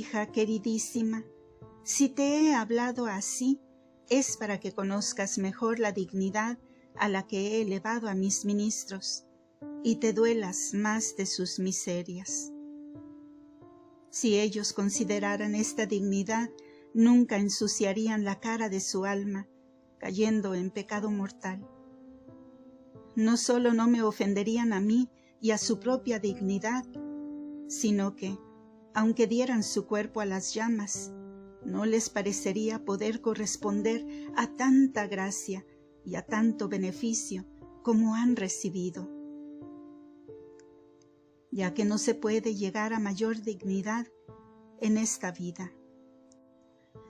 Hija queridísima, si te he hablado así, es para que conozcas mejor la dignidad a la que he elevado a mis ministros y te duelas más de sus miserias. Si ellos consideraran esta dignidad, nunca ensuciarían la cara de su alma, cayendo en pecado mortal. No solo no me ofenderían a mí y a su propia dignidad, sino que, aunque dieran su cuerpo a las llamas, no les parecería poder corresponder a tanta gracia y a tanto beneficio como han recibido. Ya que no se puede llegar a mayor dignidad en esta vida.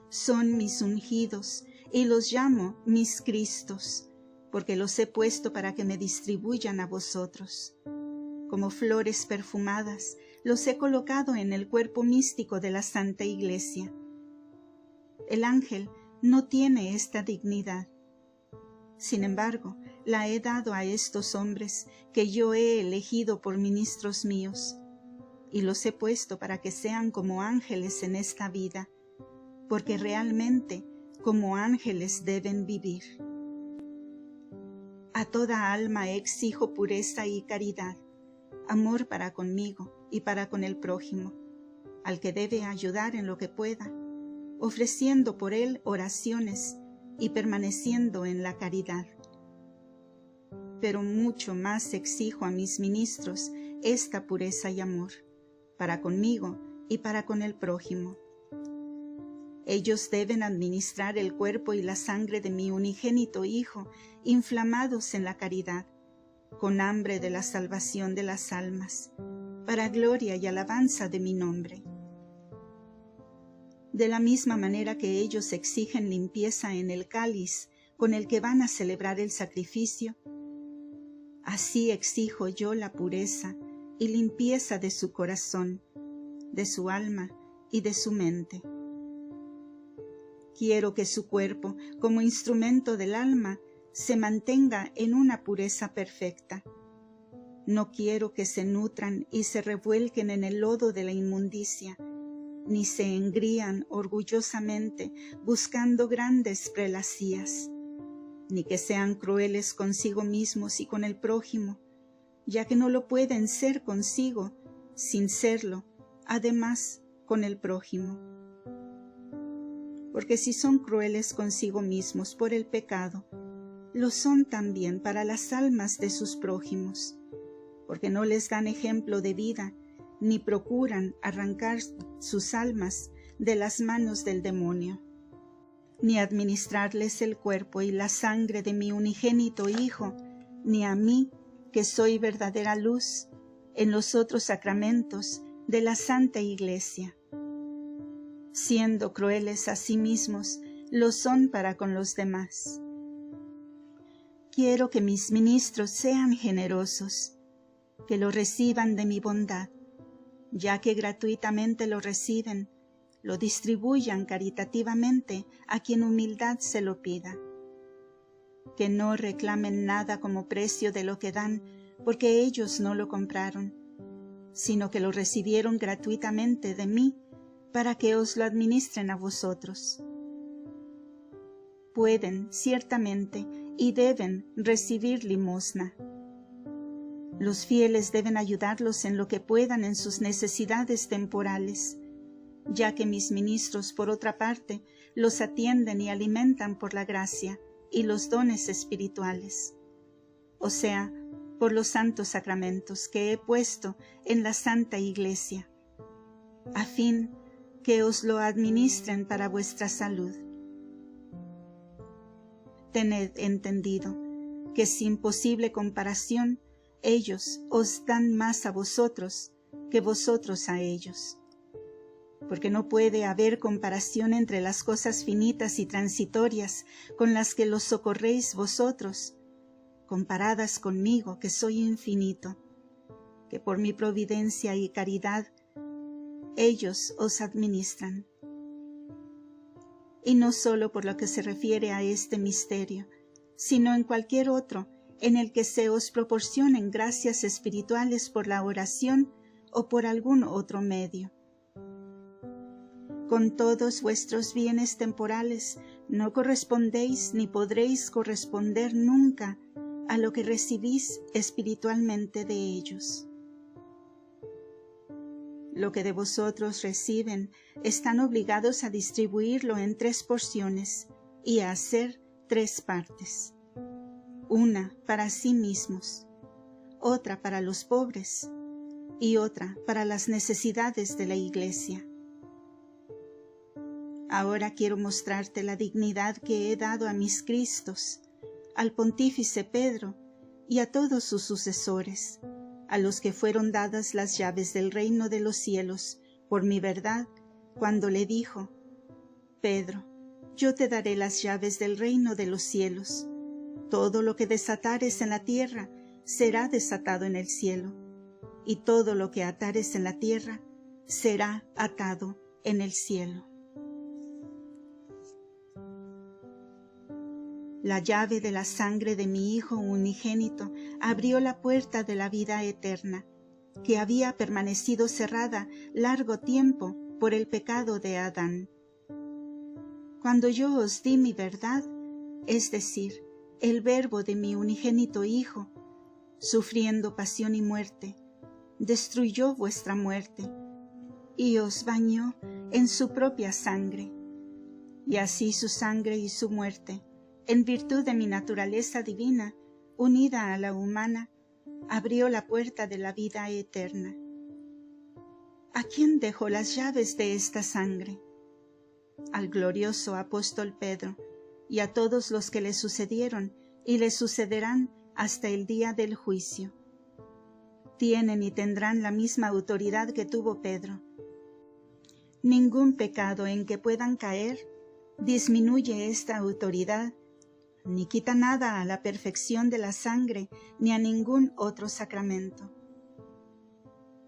Son mis ungidos y los llamo mis Cristos, porque los he puesto para que me distribuyan a vosotros. Como flores perfumadas, los he colocado en el cuerpo místico de la Santa Iglesia. El ángel no tiene esta dignidad. Sin embargo, la he dado a estos hombres que yo he elegido por ministros míos, y los he puesto para que sean como ángeles en esta vida, porque realmente como ángeles deben vivir. A toda alma exijo pureza y caridad, amor para conmigo y para con el prójimo, al que debe ayudar en lo que pueda, ofreciendo por él oraciones y permaneciendo en la caridad. Pero mucho más exijo a mis ministros esta pureza y amor, para conmigo y para con el prójimo. Ellos deben administrar el cuerpo y la sangre de mi unigénito Hijo, inflamados en la caridad, con hambre de la salvación de las almas, para gloria y alabanza de mi nombre. De la misma manera que ellos exigen limpieza en el cáliz con el que van a celebrar el sacrificio, así exijo yo la pureza y limpieza de su corazón, de su alma y de su mente. Quiero que su cuerpo, como instrumento del alma, se mantenga en una pureza perfecta. No quiero que se nutran y se revuelquen en el lodo de la inmundicia, ni se engrían orgullosamente buscando grandes prelasías, ni que sean crueles consigo mismos y con el prójimo, ya que no lo pueden ser consigo, sin serlo, además, con el prójimo. Porque si son crueles consigo mismos por el pecado, lo son también para las almas de sus prójimos, porque no les dan ejemplo de vida, ni procuran arrancar sus almas de las manos del demonio, ni administrarles el cuerpo y la sangre de mi unigénito Hijo, ni a mí, que soy verdadera luz, en los otros sacramentos de la Santa Iglesia. Siendo crueles a sí mismos, lo son para con los demás. Quiero que mis ministros sean generosos, que lo reciban de mi bondad, ya que gratuitamente lo reciben, lo distribuyan caritativamente a quien humildad se lo pida. Que no reclamen nada como precio de lo que dan, porque ellos no lo compraron, sino que lo recibieron gratuitamente de mí, para que os lo administren a vosotros. Pueden, ciertamente, y deben recibir limosna. Los fieles deben ayudarlos en lo que puedan en sus necesidades temporales, ya que mis ministros, por otra parte, los atienden y alimentan por la gracia y los dones espirituales, o sea, por los santos sacramentos que he puesto en la Santa Iglesia, a fin que os lo administren para vuestra salud. Tened entendido que sin posible comparación ellos os dan más a vosotros que vosotros a ellos, porque no puede haber comparación entre las cosas finitas y transitorias con las que los socorréis vosotros, comparadas conmigo que soy infinito, que por mi providencia y caridad ellos os administran. Y no solo por lo que se refiere a este misterio, sino en cualquier otro en el que se os proporcionen gracias espirituales por la oración o por algún otro medio. Con todos vuestros bienes temporales no correspondéis ni podréis corresponder nunca a lo que recibís espiritualmente de ellos. Lo que de vosotros reciben, están obligados a distribuirlo en 3 porciones y a hacer 3 partes. Una para sí mismos, otra para los pobres y otra para las necesidades de la Iglesia. Ahora quiero mostrarte la dignidad que he dado a mis Cristos, al pontífice Pedro y a todos sus sucesores, a los que fueron dadas las llaves del reino de los cielos por mi verdad, cuando le dijo: Pedro, yo te daré las llaves del reino de los cielos. Todo lo que desatares en la tierra será desatado en el cielo, y todo lo que atares en la tierra será atado en el cielo. La llave de la sangre de mi Hijo unigénito abrió la puerta de la vida eterna, que había permanecido cerrada largo tiempo por el pecado de Adán. Cuando yo os di mi verdad, es decir, el verbo de mi unigénito Hijo, sufriendo pasión y muerte, destruyó vuestra muerte y os bañó en su propia sangre, y así su sangre y su muerte, en virtud de mi naturaleza divina, unida a la humana, abrió la puerta de la vida eterna. ¿A quién dejó las llaves de esta sangre? Al glorioso apóstol Pedro, y a todos los que le sucedieron y le sucederán hasta el día del juicio. Tienen y tendrán la misma autoridad que tuvo Pedro. Ningún pecado en que puedan caer disminuye esta autoridad, ni quita nada a la perfección de la sangre, ni a ningún otro sacramento.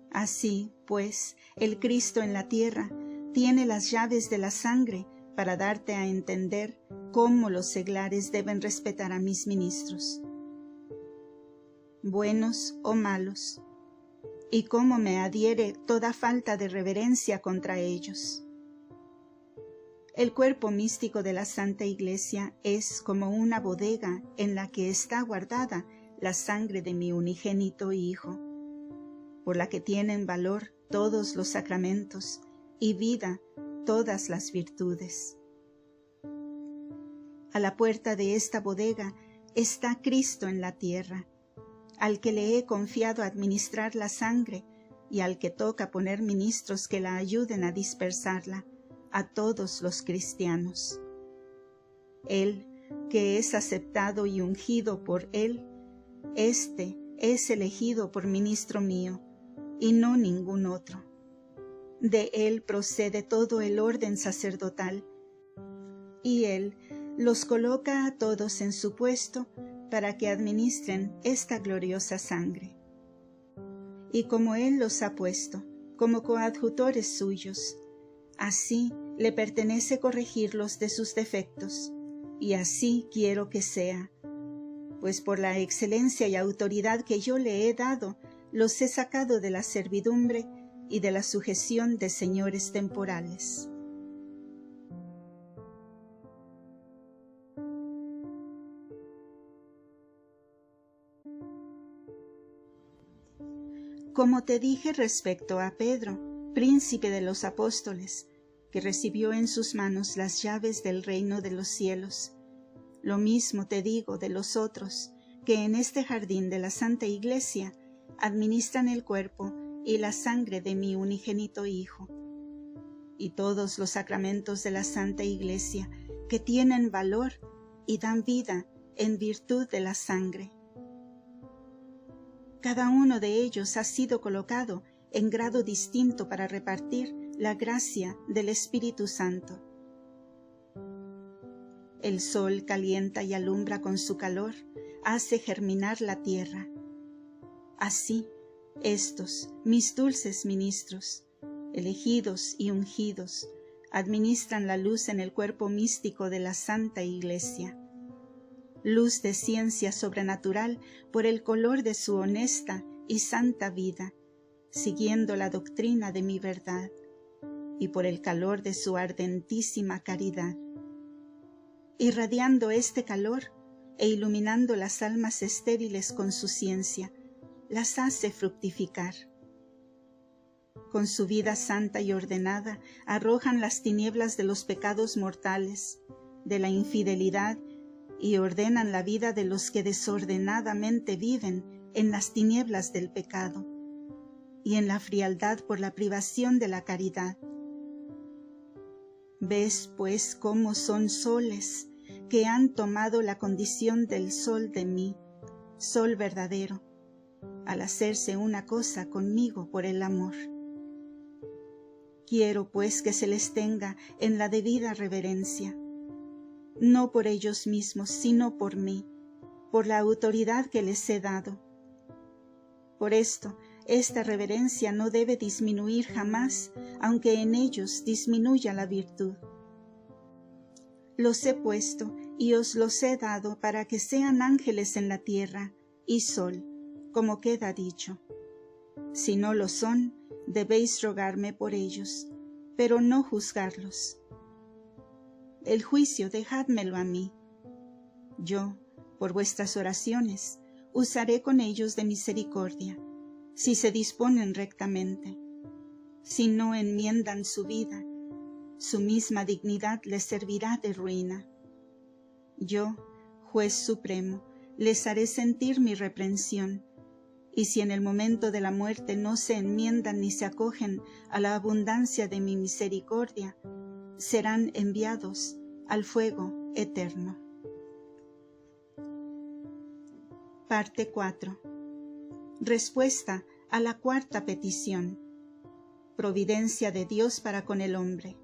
Así, pues, el Cristo en la tierra tiene las llaves de la sangre para darte a entender cómo los seglares deben respetar a mis ministros, buenos o malos, y cómo me adhiere toda falta de reverencia contra ellos. El cuerpo místico de la Santa Iglesia es como una bodega en la que está guardada la sangre de mi unigénito Hijo, por la que tienen valor todos los sacramentos y vida todas las virtudes. A la puerta de esta bodega está Cristo en la tierra, al que le he confiado administrar la sangre y al que toca poner ministros que la ayuden a dispersarla a todos los cristianos. Él, que es aceptado y ungido por Él, éste es elegido por ministro mío, y no ningún otro. De Él procede todo el orden sacerdotal, y Él los coloca a todos en su puesto para que administren esta gloriosa sangre. Y como Él los ha puesto como coadjutores suyos, así le pertenece corregirlos de sus defectos, y así quiero que sea, pues por la excelencia y autoridad que yo le he dado, los he sacado de la servidumbre y de la sujeción de señores temporales. Como te dije respecto a Pedro, príncipe de los apóstoles, que recibió en sus manos las llaves del reino de los cielos, lo mismo te digo de los otros, que en este jardín de la Santa Iglesia administran el cuerpo y la sangre de mi unigénito Hijo, y todos los sacramentos de la Santa Iglesia que tienen valor y dan vida en virtud de la sangre. Cada uno de ellos ha sido colocado en grado distinto para repartir la gracia del Espíritu Santo. El sol calienta y alumbra con su calor, hace germinar la tierra. Así, estos, mis dulces ministros, elegidos y ungidos, administran la luz en el cuerpo místico de la Santa Iglesia. Luz de ciencia sobrenatural por el color de su honesta y santa vida, siguiendo la doctrina de mi verdad, y por el calor de su ardentísima caridad. Irradiando este calor e iluminando las almas estériles con su ciencia, las hace fructificar. Con su vida santa y ordenada arrojan las tinieblas de los pecados mortales, de la infidelidad, y ordenan la vida de los que desordenadamente viven en las tinieblas del pecado y en la frialdad por la privación de la caridad. Ves, pues, cómo son soles que han tomado la condición del sol de mí, sol verdadero, al hacerse una cosa conmigo por el amor. Quiero, pues, que se les tenga en la debida reverencia, no por ellos mismos, sino por mí, por la autoridad que les he dado. Por esto, esta reverencia no debe disminuir jamás, aunque en ellos disminuya la virtud. Los he puesto y os los he dado para que sean ángeles en la tierra y sol, como queda dicho. Si no lo son, debéis rogarme por ellos, pero no juzgarlos. El juicio dejádmelo a mí. Yo, por vuestras oraciones, usaré con ellos de misericordia, si se disponen rectamente. Si no enmiendan su vida, su misma dignidad les servirá de ruina. Yo, juez supremo, les haré sentir mi reprensión, y si en el momento de la muerte no se enmiendan ni se acogen a la abundancia de mi misericordia, serán enviados al fuego eterno. Parte 4. Respuesta a la cuarta petición. Providencia de Dios para con el hombre.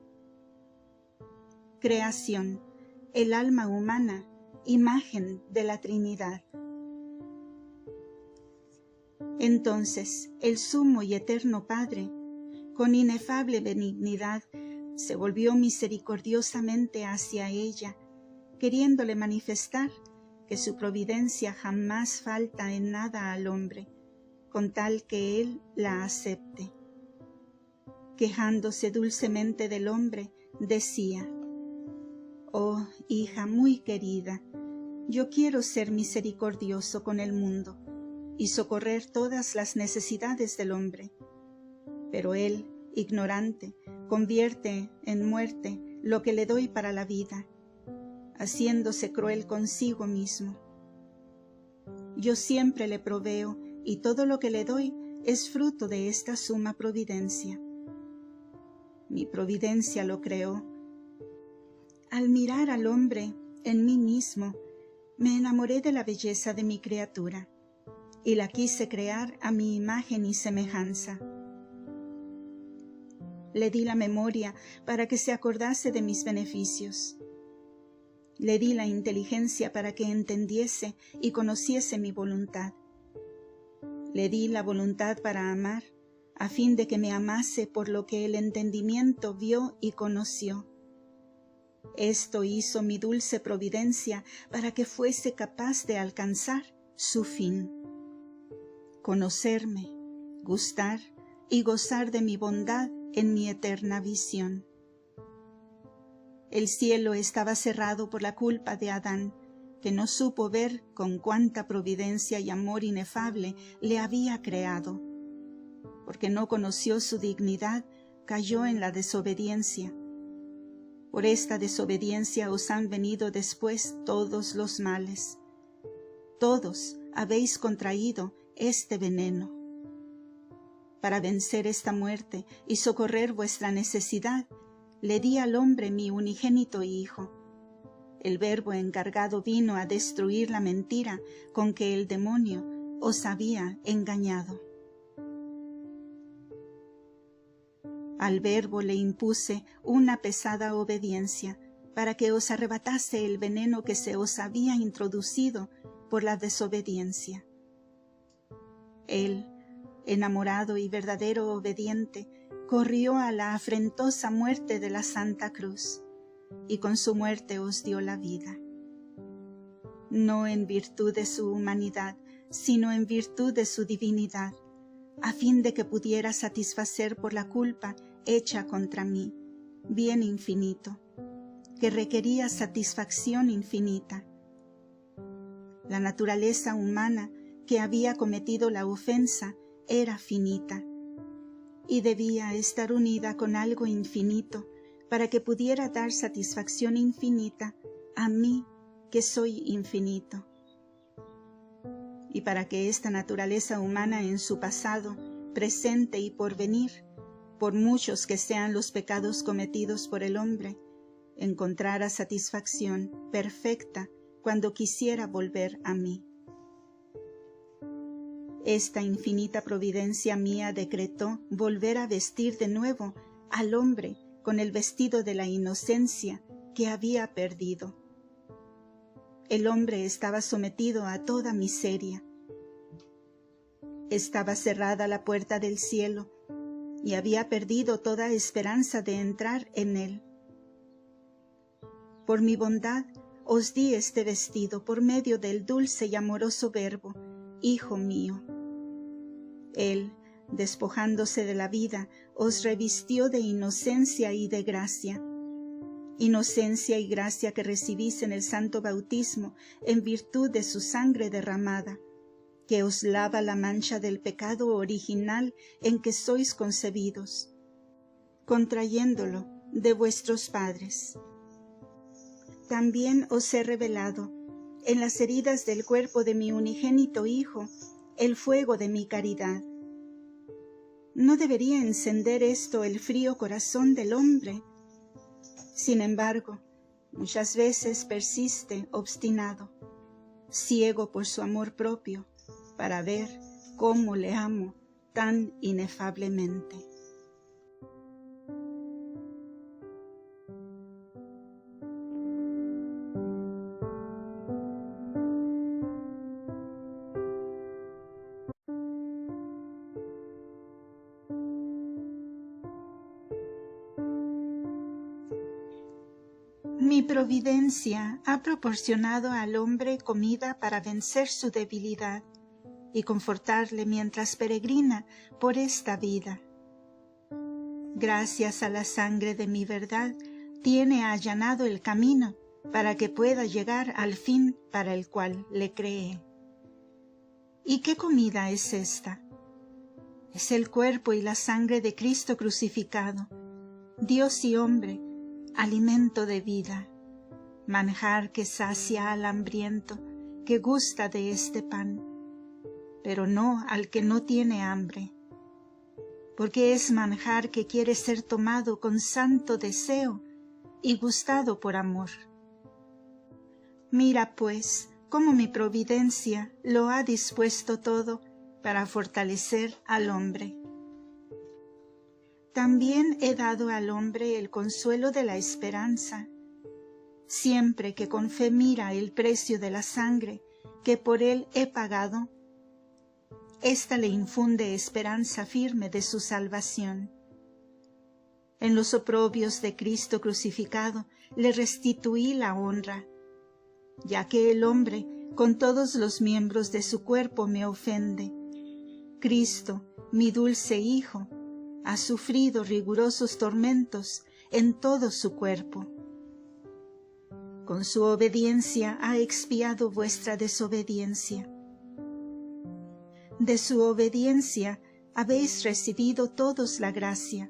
Creación. El alma humana, imagen de la Trinidad. Entonces, el sumo y eterno Padre, con inefable benignidad, se volvió misericordiosamente hacia ella, queriéndole manifestar que su providencia jamás falta en nada al hombre, con tal que él la acepte. Quejándose dulcemente del hombre, decía: «Oh, hija muy querida, yo quiero ser misericordioso con el mundo y socorrer todas las necesidades del hombre, pero él, ignorante, convierte en muerte lo que le doy para la vida, haciéndose cruel consigo mismo. Yo siempre le proveo y todo lo que le doy es fruto de esta suma providencia. Mi providencia lo creó. Al mirar al hombre en mí mismo, me enamoré de la belleza de mi criatura y la quise crear a mi imagen y semejanza. Le di la memoria para que se acordase de mis beneficios. Le di la inteligencia para que entendiese y conociese mi voluntad. Le di la voluntad para amar, a fin de que me amase por lo que el entendimiento vio y conoció. Esto hizo mi dulce providencia para que fuese capaz de alcanzar su fin. Conocerme, gustar y gozar de mi bondad en mi eterna visión. El cielo estaba cerrado por la culpa de Adán, que no supo ver con cuánta providencia y amor inefable le había creado. Porque no conoció su dignidad, cayó en la desobediencia. Por esta desobediencia os han venido después todos los males. Todos habéis contraído este veneno. Para vencer esta muerte y socorrer vuestra necesidad, le di al hombre mi unigénito Hijo. El Verbo encargado vino a destruir la mentira con que el demonio os había engañado. Al Verbo le impuse una pesada obediencia para que os arrebatase el veneno que se os había introducido por la desobediencia. Él, enamorado y verdadero obediente, corrió a la afrentosa muerte de la Santa Cruz, y con su muerte os dio la vida. No en virtud de su humanidad, sino en virtud de su divinidad, a fin de que pudiera satisfacer por la culpa hecha contra mí, bien infinito, que requería satisfacción infinita. La naturaleza humana que había cometido la ofensa era finita y debía estar unida con algo infinito para que pudiera dar satisfacción infinita a mí que soy infinito. Y para que esta naturaleza humana en su pasado, presente y porvenir, por muchos que sean los pecados cometidos por el hombre, encontrara satisfacción perfecta cuando quisiera volver a mí. Esta infinita providencia mía decretó volver a vestir de nuevo al hombre con el vestido de la inocencia que había perdido. El hombre estaba sometido a toda miseria. Estaba cerrada la puerta del cielo y había perdido toda esperanza de entrar en él. Por mi bondad os di este vestido por medio del dulce y amoroso verbo, Hijo mío. Él, despojándose de la vida, os revistió de inocencia y de gracia. Inocencia y gracia que recibís en el santo bautismo en virtud de su sangre derramada, que os lava la mancha del pecado original en que sois concebidos, contrayéndolo de vuestros padres. También os he revelado, en las heridas del cuerpo de mi unigénito Hijo, el fuego de mi caridad. ¿No debería encender esto el frío corazón del hombre? Sin embargo, muchas veces persiste obstinado, ciego por su amor propio, para ver cómo le amo tan inefablemente. Mi providencia ha proporcionado al hombre comida para vencer su debilidad y confortarle mientras peregrina por esta vida. Gracias a la sangre de mi verdad, tiene allanado el camino para que pueda llegar al fin para el cual le cree. ¿Y qué comida es esta? Es el cuerpo y la sangre de Cristo crucificado, Dios y hombre, alimento de vida, manjar que sacia al hambriento, que gusta de este pan, pero no al que no tiene hambre, porque es manjar que quiere ser tomado con santo deseo y gustado por amor. Mira, pues, cómo mi providencia lo ha dispuesto todo para fortalecer al hombre. También he dado al hombre el consuelo de la esperanza, siempre que con fe mira el precio de la sangre que por él he pagado. Ésta le infunde esperanza firme de su salvación. En los oprobios de Cristo crucificado le restituí la honra, ya que el hombre con todos los miembros de su cuerpo me ofende. Cristo, mi dulce Hijo, ha sufrido rigurosos tormentos en todo su cuerpo. Con su obediencia ha expiado vuestra desobediencia. De su obediencia habéis recibido todos la gracia,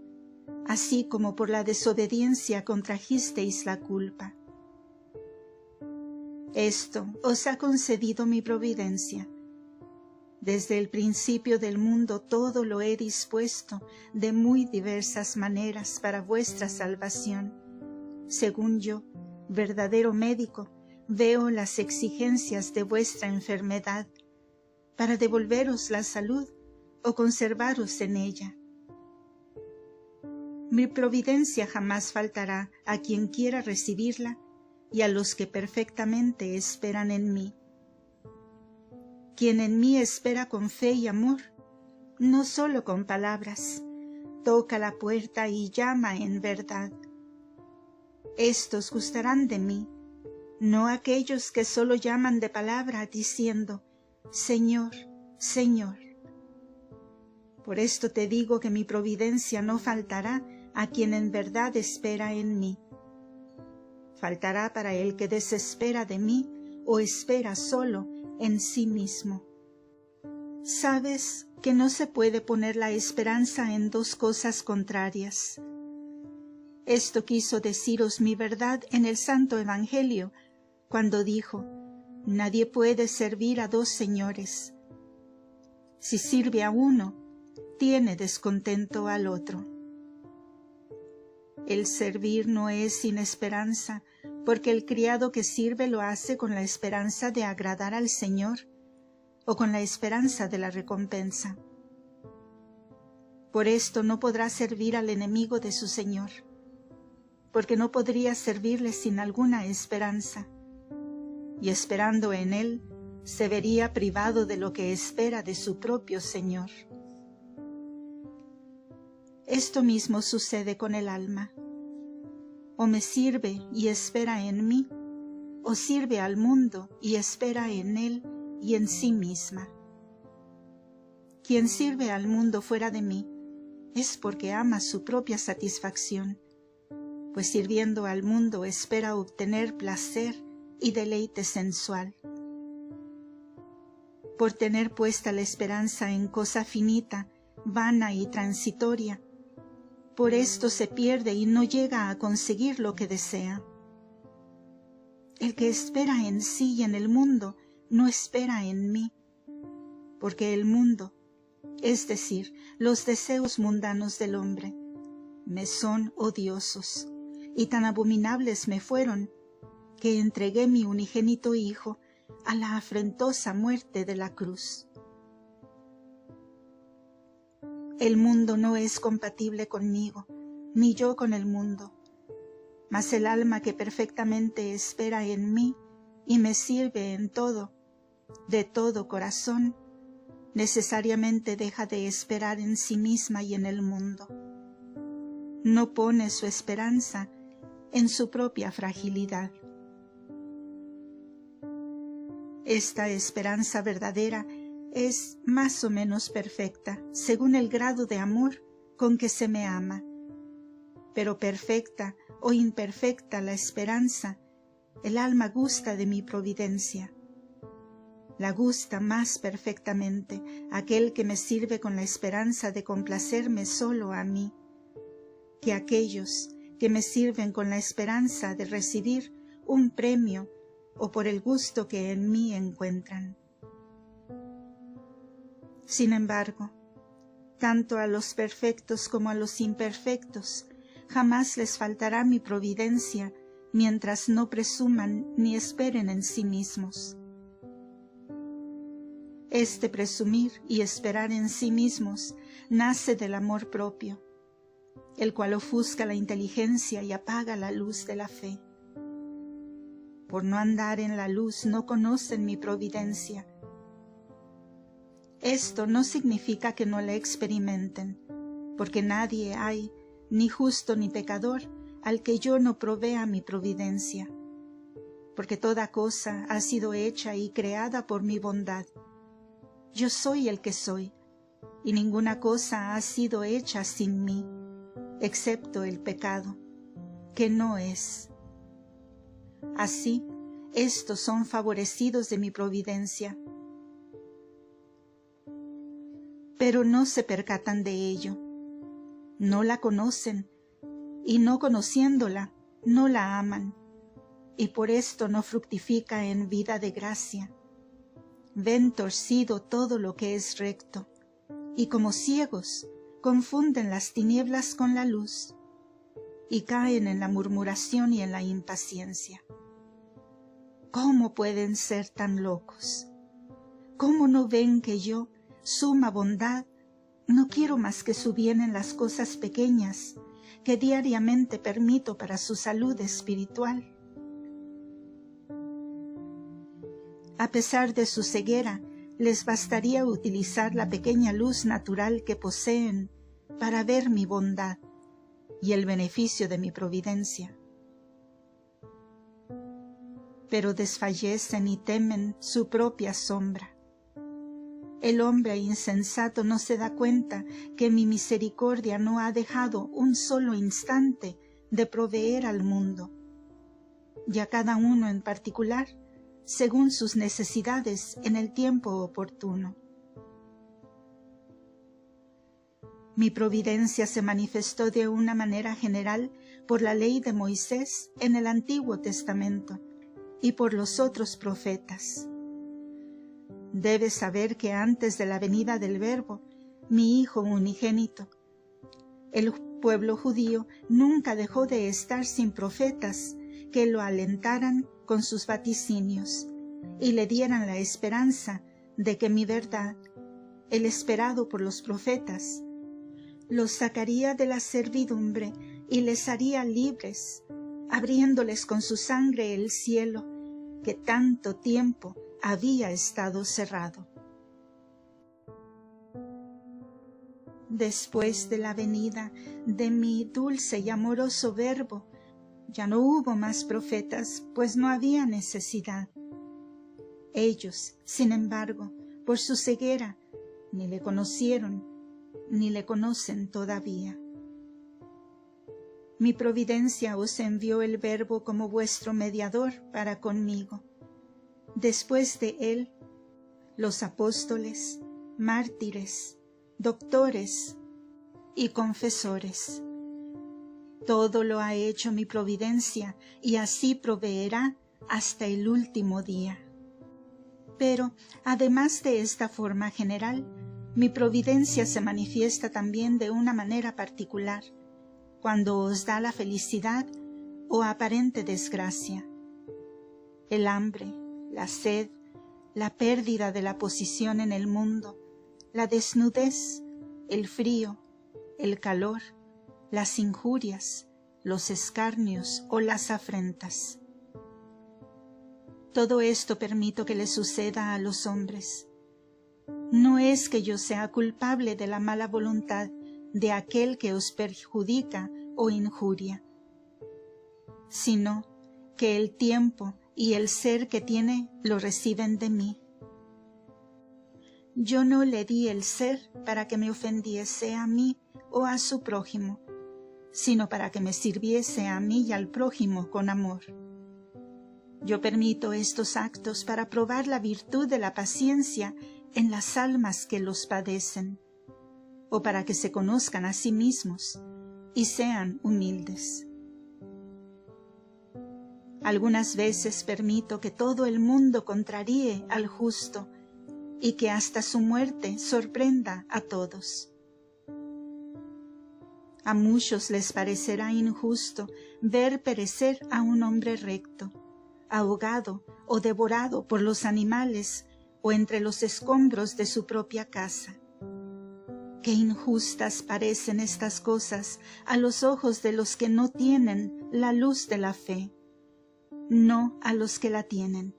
así como por la desobediencia contrajisteis la culpa. Esto os ha concedido mi providencia. Desde el principio del mundo todo lo he dispuesto de muy diversas maneras para vuestra salvación. Según yo, verdadero médico, veo las exigencias de vuestra enfermedad, para devolveros la salud o conservaros en ella. Mi providencia jamás faltará a quien quiera recibirla y a los que perfectamente esperan en mí. Quien en mí espera con fe y amor, no solo con palabras, toca la puerta y llama en verdad. Estos gustarán de mí, no aquellos que solo llaman de palabra diciendo, Señor, Señor. Por esto te digo que mi providencia no faltará a quien en verdad espera en mí. Faltará para el que desespera de mí o espera solo en sí mismo. Sabes que no se puede poner la esperanza en dos cosas contrarias. Esto quiso deciros mi verdad en el Santo Evangelio, cuando dijo: nadie puede servir a dos señores. Si sirve a uno, tiene descontento al otro. El servir no es sin esperanza, porque el criado que sirve lo hace con la esperanza de agradar al Señor o con la esperanza de la recompensa. Por esto no podrá servir al enemigo de su Señor, porque no podría servirle sin alguna esperanza, y esperando en él, se vería privado de lo que espera de su propio Señor. Esto mismo sucede con el alma. O me sirve y espera en mí, o sirve al mundo y espera en él y en sí misma. Quien sirve al mundo fuera de mí es porque ama su propia satisfacción, pues sirviendo al mundo espera obtener placer y deleite sensual. Por tener puesta la esperanza en cosa finita, vana y transitoria, por esto se pierde y no llega a conseguir lo que desea. El que espera en sí y en el mundo, no espera en mí, porque el mundo, es decir, los deseos mundanos del hombre, me son odiosos, y tan abominables me fueron, que entregué mi unigénito Hijo a la afrentosa muerte de la cruz. El mundo no es compatible conmigo, ni yo con el mundo, mas el alma que perfectamente espera en mí y me sirve en todo, de todo corazón, necesariamente deja de esperar en sí misma y en el mundo. No pone su esperanza en su propia fragilidad. Esta esperanza verdadera es más o menos perfecta, según el grado de amor con que se me ama. Pero perfecta o imperfecta la esperanza, el alma gusta de mi providencia. La gusta más perfectamente aquel que me sirve con la esperanza de complacerme solo a mí, que aquellos que me sirven con la esperanza de recibir un premio o por el gusto que en mí encuentran. Sin embargo, tanto a los perfectos como a los imperfectos, jamás les faltará mi providencia mientras no presuman ni esperen en sí mismos. Este presumir y esperar en sí mismos nace del amor propio, el cual ofusca la inteligencia y apaga la luz de la fe. Por no andar en la luz no conocen mi providencia. Esto no significa que no la experimenten, porque nadie hay, ni justo ni pecador, al que yo no provea mi providencia, porque toda cosa ha sido hecha y creada por mi bondad. Yo soy el que soy, y ninguna cosa ha sido hecha sin mí, excepto el pecado, que no es. Así, estos son favorecidos de mi providencia, pero no se percatan de ello, no la conocen, y no conociéndola, no la aman, y por esto no fructifica en vida de gracia. Ven torcido todo lo que es recto, y como ciegos confunden las tinieblas con la luz, y caen en la murmuración y en la impaciencia. ¿Cómo pueden ser tan locos? ¿Cómo no ven que yo, suma bondad, no quiero más que su bien en las cosas pequeñas que diariamente permito para su salud espiritual? A pesar de su ceguera, les bastaría utilizar la pequeña luz natural que poseen para ver mi bondad y el beneficio de mi providencia. Pero desfallecen y temen su propia sombra. El hombre insensato no se da cuenta que mi misericordia no ha dejado un solo instante de proveer al mundo, y a cada uno en particular, según sus necesidades en el tiempo oportuno. Mi providencia se manifestó de una manera general por la ley de Moisés en el Antiguo Testamento y por los otros profetas. Debes saber que antes de la venida del Verbo, mi Hijo unigénito, el pueblo judío nunca dejó de estar sin profetas que lo alentaran con sus vaticinios y le dieran la esperanza de que mi verdad, el esperado por los profetas, los sacaría de la servidumbre y les haría libres, abriéndoles con su sangre el cielo que tanto tiempo había estado cerrado. Después de la venida de mi dulce y amoroso Verbo, ya no hubo más profetas, pues no había necesidad. Ellos, sin embargo, por su ceguera, ni le conocieron, ni le conocen todavía. Mi providencia os envió el Verbo como vuestro mediador para conmigo. Después de él, los apóstoles, mártires, doctores y confesores. Todo lo ha hecho mi providencia y así proveerá hasta el último día. Pero, además de esta forma general, mi providencia se manifiesta también de una manera particular, cuando os da la felicidad o aparente desgracia. El hambre, la sed, la pérdida de la posición en el mundo, la desnudez, el frío, el calor, las injurias, los escarnios o las afrentas. Todo esto permito que le suceda a los hombres. No es que yo sea culpable de la mala voluntad de aquel que os perjudica o injuria, sino que el tiempo y el ser que tiene lo reciben de mí. Yo no le di el ser para que me ofendiese a mí o a su prójimo, sino para que me sirviese a mí y al prójimo con amor. Yo permito estos actos para probar la virtud de la paciencia en las almas que los padecen, o para que se conozcan a sí mismos y sean humildes. Algunas veces permito que todo el mundo contraríe al justo y que hasta su muerte sorprenda a todos. A muchos les parecerá injusto ver perecer a un hombre recto, ahogado o devorado por los animales o entre los escombros de su propia casa. Qué injustas parecen estas cosas a los ojos de los que no tienen la luz de la fe, no a los que la tienen.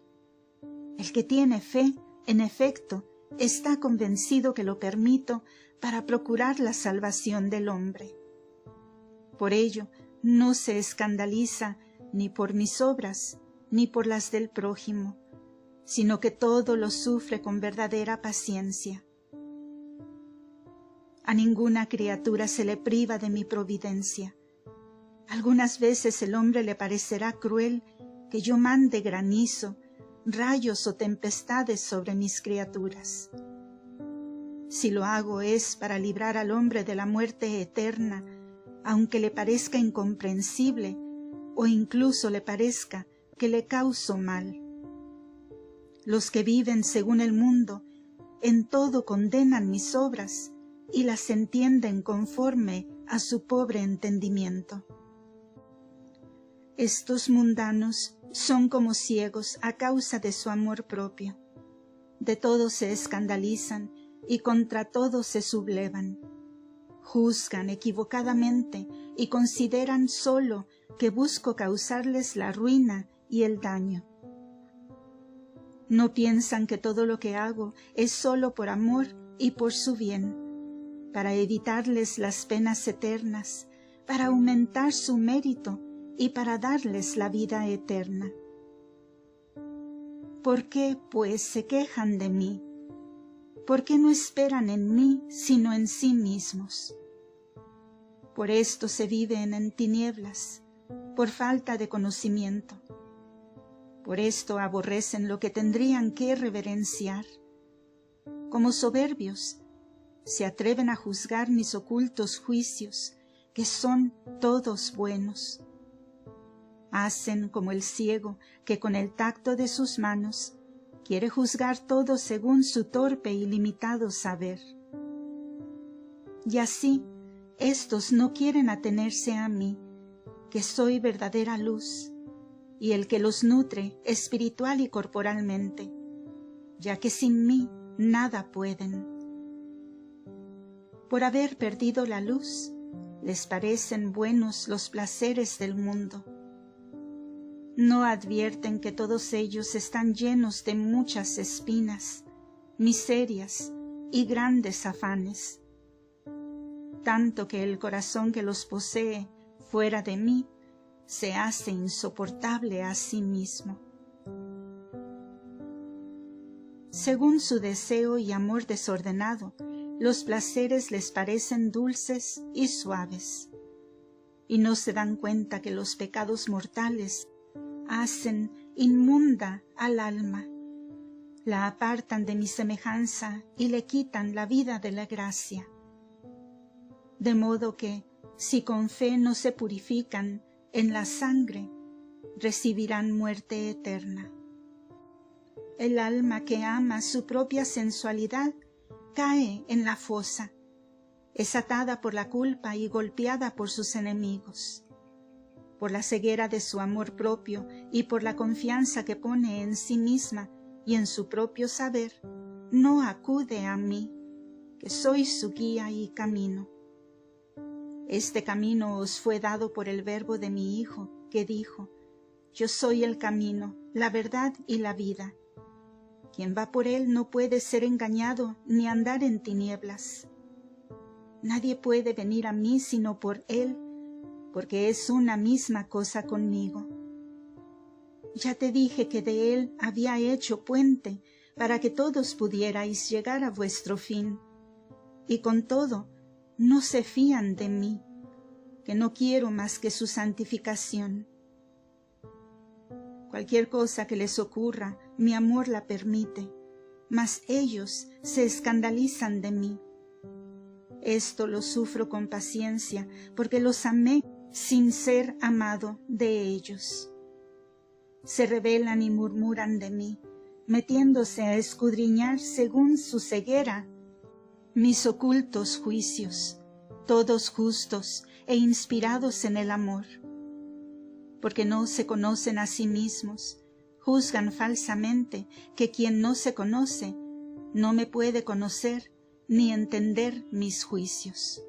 El que tiene fe, en efecto, está convencido que lo permito para procurar la salvación del hombre. Por ello, no se escandaliza ni por mis obras, ni por las del prójimo, sino que todo lo sufre con verdadera paciencia. A ninguna criatura se le priva de mi providencia. Algunas veces el hombre le parecerá cruel que yo mande granizo, rayos o tempestades sobre mis criaturas. Si lo hago es para librar al hombre de la muerte eterna, aunque le parezca incomprensible o incluso le parezca que le causo mal. Los que viven según el mundo en todo condenan mis obras y las entienden conforme a su pobre entendimiento. Estos mundanos son como ciegos a causa de su amor propio. De todo se escandalizan y contra todo se sublevan. Juzgan equivocadamente y consideran solo que busco causarles la ruina y el daño. No piensan que todo lo que hago es solo por amor y por su bien, para evitarles las penas eternas, para aumentar su mérito y para darles la vida eterna. ¿Por qué, pues, se quejan de mí? ¿por qué no esperan en mí, sino en sí mismos? Por esto se viven en tinieblas, por falta de conocimiento. Por esto aborrecen lo que tendrían que reverenciar. Como soberbios, se atreven a juzgar mis ocultos juicios, que son todos buenos. Hacen como el ciego que con el tacto de sus manos quiere juzgar todo según su torpe y limitado saber. Y así, estos no quieren atenerse a mí, que soy verdadera luz, y el que los nutre espiritual y corporalmente, ya que sin mí nada pueden. Por haber perdido la luz, les parecen buenos los placeres del mundo. No advierten que todos ellos están llenos de muchas espinas, miserias y grandes afanes, tanto que el corazón que los posee fuera de mí se hace insoportable a sí mismo. Según su deseo y amor desordenado, los placeres les parecen dulces y suaves, y no se dan cuenta que los pecados mortales hacen inmunda al alma, la apartan de mi semejanza y le quitan la vida de la gracia. De modo que, si con fe no se purifican en la sangre, recibirán muerte eterna. El alma que ama su propia sensualidad cae en la fosa, es atada por la culpa y golpeada por sus enemigos. Por la ceguera de su amor propio y por la confianza que pone en sí misma y en su propio saber, no acude a mí, que soy su guía y camino. Este camino os fue dado por el verbo de mi Hijo, que dijo: Yo soy el camino, la verdad y la vida. Quien va por él no puede ser engañado ni andar en tinieblas. Nadie puede venir a mí sino por él, porque es una misma cosa conmigo. Ya te dije que de él había hecho puente para que todos pudierais llegar a vuestro fin, y con todo no se fían de mí, que no quiero más que su santificación. Cualquier cosa que les ocurra, mi amor la permite, mas ellos se escandalizan de mí. Esto lo sufro con paciencia, porque los amé sin ser amado de ellos. Se rebelan y murmuran de mí, metiéndose a escudriñar según su ceguera mis ocultos juicios, todos justos e inspirados en el amor. Porque no se conocen a sí mismos, juzgan falsamente que quien no se conoce no me puede conocer ni entender mis juicios.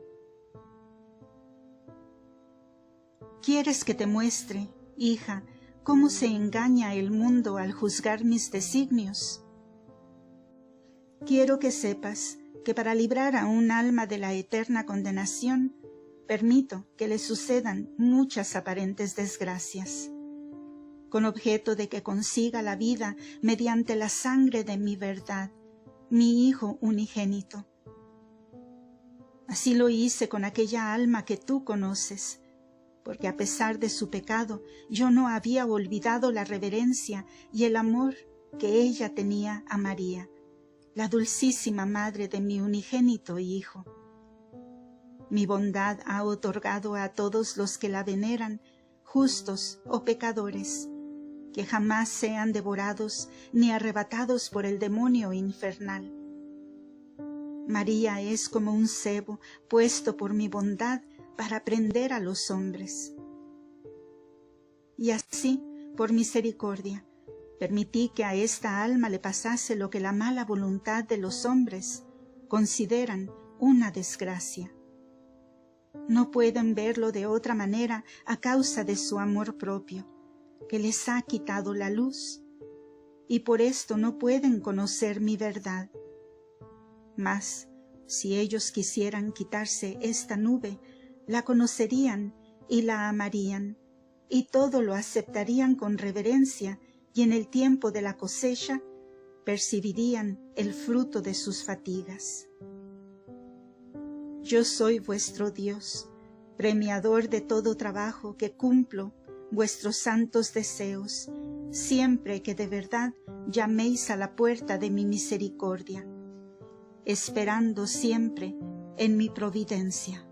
¿Quieres que te muestre, hija, cómo se engaña el mundo al juzgar mis designios? Quiero que sepas que para librar a un alma de la eterna condenación, permito que le sucedan muchas aparentes desgracias, con objeto de que consiga la vida mediante la sangre de mi verdad, mi Hijo unigénito. Así lo hice con aquella alma que tú conoces, porque a pesar de su pecado, yo no había olvidado la reverencia y el amor que ella tenía a María, la dulcísima madre de mi unigénito Hijo. Mi bondad ha otorgado a todos los que la veneran, justos o pecadores, que jamás sean devorados ni arrebatados por el demonio infernal. María es como un cebo puesto por mi bondad para prender a los hombres. Y así, por misericordia, permití que a esta alma le pasase lo que la mala voluntad de los hombres consideran una desgracia. No pueden verlo de otra manera a causa de su amor propio, que les ha quitado la luz, y por esto no pueden conocer mi verdad. Mas, si ellos quisieran quitarse esta nube, la conocerían y la amarían, y todo lo aceptarían con reverencia, y en el tiempo de la cosecha percibirían el fruto de sus fatigas. Yo soy vuestro Dios, premiador de todo trabajo, que cumplo vuestros santos deseos, siempre que de verdad llaméis a la puerta de mi misericordia, esperando siempre en mi providencia.